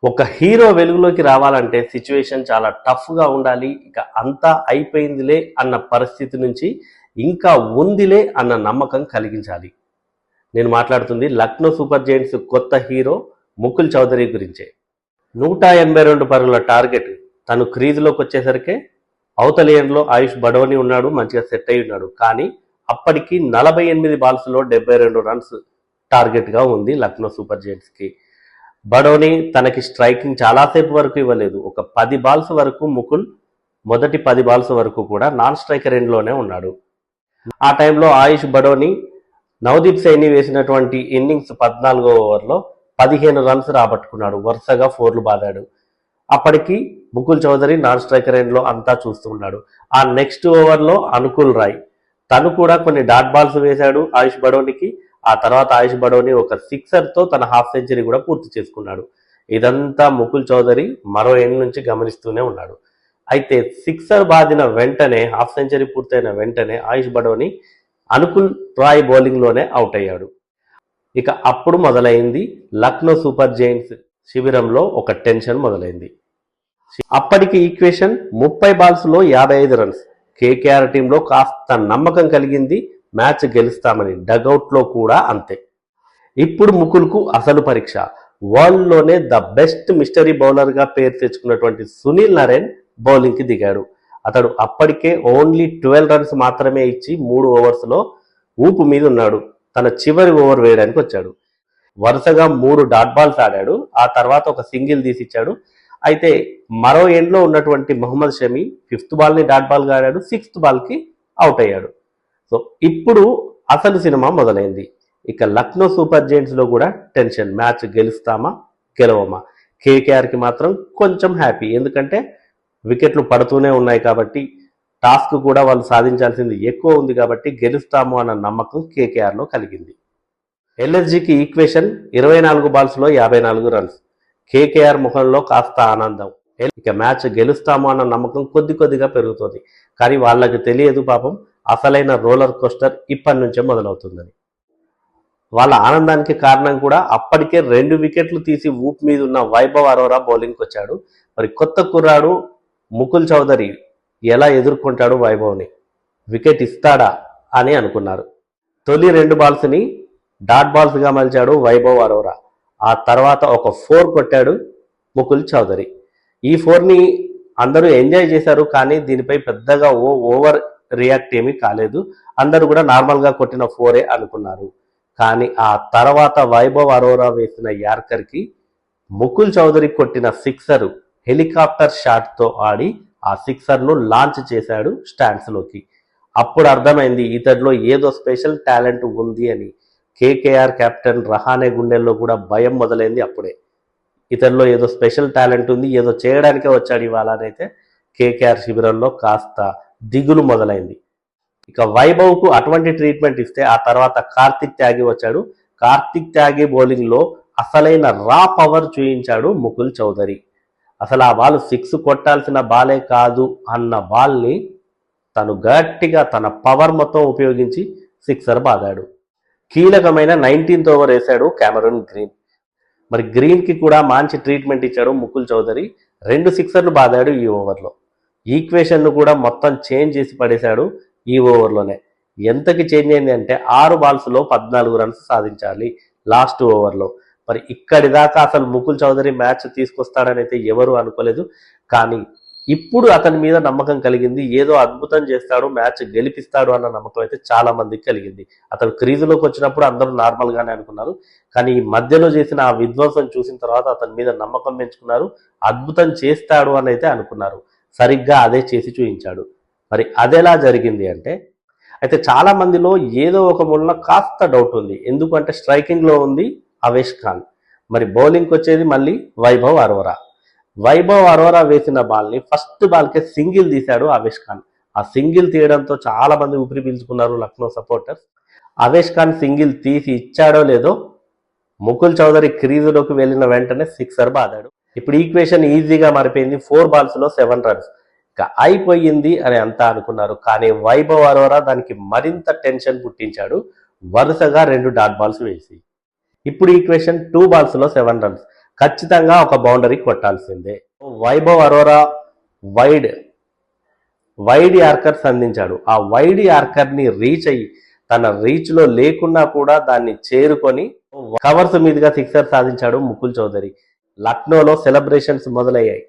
ఒక హీరో వెలుగులోకి రావాలంటే సిచ్యువేషన్ చాలా టఫ్గా ఉండాలి. ఇక అంతా అయిపోయిందిలే అన్న పరిస్థితి నుంచి ఇంకా ఉందిలే అన్న నమ్మకం కలిగించాలి. నేను మాట్లాడుతుంది లక్నో సూపర్ జైంట్స్ కొత్త హీరో ముకుల్ చౌదరి గురించే. 182 పరుగుల టార్గెట్ తను క్రీజులోకి వచ్చేసరికి అవతల ఎండ్లో ఆయుష్ బడోని ఉన్నాడు, మంచిగా సెట్ అయి ఉన్నాడు. కానీ అప్పటికి 48 బాల్స్లో 72 రన్స్ టార్గెట్గా ఉంది లక్నో సూపర్ జైంట్స్కి. బడోని తనకి స్ట్రైకింగ్ చాలాసేపు వరకు ఇవ్వలేదు. ఒక 10 బాల్స్ వరకు ముకుల్ మొదటి 10 బాల్స్ వరకు కూడా నాన్ స్ట్రైకర్ ఎండ్లోనే ఉన్నాడు. ఆ టైంలో ఆయుష్ బడోని నవదీప్ సైని వేసినటువంటి ఇన్నింగ్స్ 14వ ఓవర్లో 15 రన్స్ రాబట్టుకున్నాడు. వరుసగా 4లు బాదాడు. అప్పటికి ముకుల్ చౌదరి నాన్ స్ట్రైకర్ ఎండ్లో అంతా చూస్తూ ఉన్నాడు. ఆ నెక్స్ట్ ఓవర్లో అనుకుల్ రాయ్ తను కూడా కొన్ని డాట్ బాల్స్ వేశాడు ఆయుష్ బడోనికి. ఆ తర్వాత ఆయుష్ బడోని ఒక సిక్సర్తో తన హాఫ్ సెంచరీ కూడా పూర్తి చేసుకున్నాడు. ఇదంతా ముకుల్ చౌదరి మరో ఎండ్ నుంచి గమనిస్తూనే ఉన్నాడు. అయితే సిక్సర్ బాదిన వెంటనే, హాఫ్ సెంచరీ పూర్తయిన వెంటనే ఆయుష్ బడోని అనుకుల్ రాయ్ బౌలింగ్లోనే అవుట్ అయ్యాడు. ఇక అప్పుడు మొదలైంది లక్నో సూపర్ జైంట్స్ శిబిరంలో ఒక టెన్షన్ మొదలైంది. అప్పటికి ఈక్వేషన్ 30 బాల్స్లో 55 రన్స్. కేకేఆర్ టీంలో కాస్త నమ్మకం కలిగింది, మ్యాచ్ గెలుస్తామని. డగౌట్లో కూడా అంతే. ఇప్పుడు ముకుల్కు అసలు పరీక్ష. వరల్డ్లోనే ద బెస్ట్ మిస్టరీ బౌలర్గా పేరు తెచ్చుకున్నటువంటి సునీల్ నరేన్ బౌలింగ్కి దిగాడు. అతడు అప్పటికే ఓన్లీ 12 రన్స్ మాత్రమే ఇచ్చి 3 ఓవర్స్లో ఊపు మీద ఉన్నాడు. తన చివరి ఓవర్ వేయడానికి వచ్చాడు. వరుసగా 3 డాట్ బాల్స్ ఆడాడు. ఆ తర్వాత ఒక సింగిల్ తీసిచ్చాడు. అయితే మరో ఎండ్లో ఉన్నటువంటి మొహమ్మద్ షమి 5th బాల్ని డాట్ బాల్గా ఆడాడు. 6th బాల్కి అవుట్ అయ్యాడు. సో ఇప్పుడు అసలు సినిమా మొదలైంది. ఇక లక్నో సూపర్ జైంట్స్లో కూడా టెన్షన్. మ్యాచ్ గెలుస్తామా గెలవమా? కేకేఆర్కి మాత్రం కొంచెం హ్యాపీ, ఎందుకంటే వికెట్లు పడుతూనే ఉన్నాయి కాబట్టి, టాస్క్ కూడా వాళ్ళు సాధించాల్సింది ఎక్కువ ఉంది కాబట్టి గెలుస్తాము అన్న నమ్మకం కేకేఆర్లో కలిగింది. ఎల్ఎస్జికి ఈక్వేషన్ 24 బాల్స్లో 54 రన్స్. కేకేఆర్ ముఖంలో కాస్త ఆనందం. ఇక మ్యాచ్ గెలుస్తాము అన్న నమ్మకం కొద్ది కొద్దిగా పెరుగుతుంది. కానీ వాళ్ళకి తెలియదు పాపం, అసలైన రోలర్ కోస్టర్ ఇప్పటి నుంచే మొదలవుతుందని. వాళ్ళ ఆనందానికి కారణం కూడా అప్పటికే 2 వికెట్లు తీసి ఊపు మీద ఉన్న వైభవ్ అరోరా బౌలింగ్కి వచ్చాడు. మరి కొత్త కుర్రాడు ముకుల్ చౌదరి ఎలా ఎదుర్కొంటాడు వైభవ్ని, వికెట్ ఇస్తాడా అని అనుకున్నారు. తొలి 2 బాల్స్ని డాట్ బాల్స్గా మలిచాడు వైభవ్ అరోరా. ఆ తర్వాత ఒక 4 కొట్టాడు ముకుల్ చౌదరి. ఈ 4ని అందరూ ఎంజాయ్ చేశారు, కానీ దీనిపై పెద్దగా ఓవర్ రియాక్ట్ ఏమీ కాలేదు. అందరూ కూడా నార్మల్గా కొట్టిన 4 అనుకున్నారు. కానీ ఆ తర్వాత వైభవ్ అరోరా వేసిన యార్కర్కి ముకుల్ చౌదరి కొట్టిన సిక్సర్ హెలికాప్టర్ షాట్తో ఆడి ఆ సిక్సర్ను లాంచ్ చేశాడు స్టాండ్స్లోకి. అప్పుడు అర్థమైంది ఇతడిలో ఏదో స్పెషల్ టాలెంట్ ఉంది అని. కేకేఆర్ కెప్టెన్ రహానే గుండెల్లో కూడా భయం మొదలైంది అప్పుడే. ఇతడిలో ఏదో స్పెషల్ టాలెంట్ ఉంది, ఏదో చేయడానికే వచ్చాడు ఇవాళ అని అయితే కేకేఆర్ శిబిరంలో కాస్త దిగులు మొదలైంది. ఇక వైభవ్కు అటువంటి ట్రీట్మెంట్ ఇస్తే ఆ తర్వాత కార్తిక్ త్యాగి వచ్చాడు. కార్తిక్ త్యాగి బౌలింగ్లో అసలైన రా పవర్ చూయించాడు ముకుల్ చౌదరి. అసలు ఆ బాల్ 6 కొట్టాల్సిన బాలే కాదు అన్న బాల్ని తను గట్టిగా తన పవర్ మొత్తం ఉపయోగించి సిక్సర్ బాదాడు. కీలకమైన 19th ఓవర్ వేశాడు కెమెరూన్ గ్రీన్. మరి గ్రీన్కి కూడా మంచి ట్రీట్మెంట్ ఇచ్చాడు ముకుల్ చౌదరి. 2 సిక్సర్లు బాదాడు ఈ ఓవర్లో. ఈక్వేషన్ను కూడా మొత్తం చేంజ్ చేసి పడేశాడు ఈ ఓవర్లోనే. ఎంతకి చేంజ్ అయింది అంటే 6 బాల్స్లో 14 రన్స్ సాధించాలి లాస్ట్ ఓవర్లో. మరి ఇక్కడి దాకా అసలు ముకుల్ చౌదరి మ్యాచ్ తీసుకొస్తాడని అయితే ఎవరు అనుకోలేదు. కానీ ఇప్పుడు అతని మీద నమ్మకం కలిగింది. ఏదో అద్భుతం చేస్తాడు, మ్యాచ్ గెలిపిస్తాడు అన్న నమ్మకం అయితే చాలా మందికి కలిగింది. అతను క్రీజులోకి వచ్చినప్పుడు అందరూ నార్మల్గానే అనుకున్నారు. కానీ ఈ మధ్యలో చేసిన ఆ విధ్వంసం చూసిన తర్వాత అతని మీద నమ్మకం పెంచుకున్నారు. అద్భుతం చేస్తాడు అని అయితే అనుకున్నారు. సరిగ్గా అదే చేసి చూపించాడు. మరి అదెలా జరిగింది అంటే, అయితే చాలా మందిలో ఏదో ఒక మూలన కాస్త డౌట్ ఉంది. ఎందుకంటే స్ట్రైకింగ్లో ఉంది అవేష్ ఖాన్, మరి బౌలింగ్కి వచ్చేది మళ్ళీ వైభవ్ అరోరా. వైభవ్ అరోరా వేసిన బాల్ని ఫస్ట్ బాల్కే సింగిల్ తీశాడు అవేష్ ఖాన్. ఆ సింగిల్ తీయడంతో చాలా మంది ఊపిరి పీల్చుకున్నారు లక్నో సపోర్టర్స్. అవేష్ ఖాన్ సింగిల్ తీసి ఇచ్చాడో లేదో ముకుల్ చౌదరి క్రీజులోకి వెళ్ళిన వెంటనే సిక్సర్ బాదాడు. ఇప్పుడు ఈక్వేషన్ ఈజీగా మారిపోయింది. 4 బాల్స్లో 7 రన్స్. ఇక అయిపోయింది అని అంతా అనుకున్నారు. కానీ వైభవ్ అరోరా దానికి మరింత టెన్షన్ పుట్టించాడు, వరుసగా 2 డాట్ బాల్స్ వేసి. ఇప్పుడు ఈక్వేషన్ 2 బాల్స్లో 7 రన్స్. ఖచ్చితంగా ఒక బౌండరీ కొట్టాల్సిందే. Vaibhav Arora wide wide yorker సంధించాడు. ఆ వైడ్ యార్కర్ ని రీచ్ అయ్యి తన రీచ్ లో లేకున్నా కూడా దాన్ని చేరుకొని కవర్స్ మీదుగా సిక్సర్ సాధించాడు ముకుల్ చౌదరి. లక్నోలో సెలబ్రేషన్స్ మొదలయ్యాయి.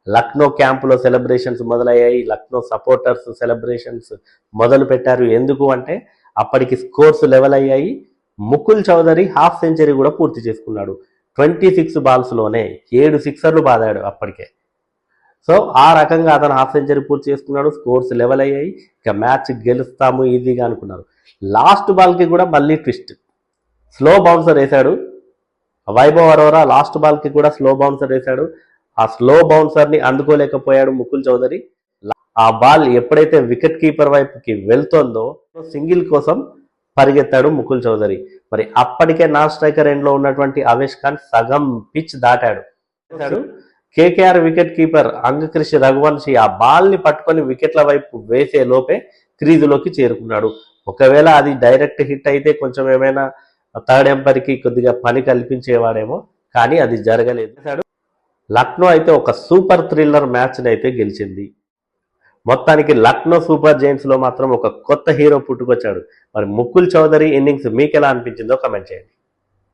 లక్నో క్యాంపులో సెలబ్రేషన్స్ మొదలయ్యాయి. లక్నో సపోర్టర్స్ సెలబ్రేషన్స్ మొదలు పెట్టారు. ఎందుకు అంటే అప్పటికి స్కోర్స్ లెవెల్ అయ్యాయి. ముకుల్ చౌదరి హాఫ్ సెంచరీ కూడా పూర్తి చేసుకున్నాడు. 26 బాల్స్లోనే 7 సిక్సర్లు బాదాడు అప్పటికే. సో ఆ రకంగా అతను హాఫ్ సెంచరీ పూర్తి చేసుకున్నాడు. స్కోర్స్ లెవెల్ అయ్యాయి. ఇక మ్యాచ్ గెలుస్తాము ఈజీగా అనుకున్నారు. లాస్ట్ బాల్కి కూడా మళ్ళీ ట్విస్ట్, స్లో బౌన్సర్ వేశాడు వైభవ్ అరోరా. లాస్ట్ బాల్కి కూడా స్లో బౌన్సర్ వేశాడు. ఆ స్లో బౌన్సర్ని అందుకోలేకపోయాడు ముకుల్ చౌదరి. ఆ బాల్ ఎప్పుడైతే వికెట్ కీపర్ వైపుకి వెళ్తుందో సింగిల్ కోసం పరిగెత్తాడు ముకుల్ చౌదరి. మరి అప్పటికే నాన్ స్ట్రైకర్ ఎండ్లో ఉన్నటువంటి అవేష్ ఖాన్ సగం పిచ్ దాటాడు. KKR wicket keeper Angkrish Raghuvanshi ఆ బాల్ని పట్టుకొని వికెట్ల వైపు వేసే లోపే క్రీజులోకి చేరుకున్నాడు. ఒకవేళ అది డైరెక్ట్ హిట్ అయితే కొంచెం ఏమైనా థర్డ్ ఎంపైర్కి కొద్దిగా పని కల్పించేవాడేమో, కానీ అది జరగలేదు. లక్నో అయితే ఒక సూపర్ థ్రిల్లర్ మ్యాచ్ని అయితే గెలిచింది. మొత్తానికి లక్నో సూపర్ జైంట్స్లో మాత్రం ఒక కొత్త హీరో పుట్టుకొచ్చాడు. మరి ముకుల్ చౌదరి ఇన్నింగ్స్ మీకు ఎలా అనిపించిందో కమెంట్ చేయండి.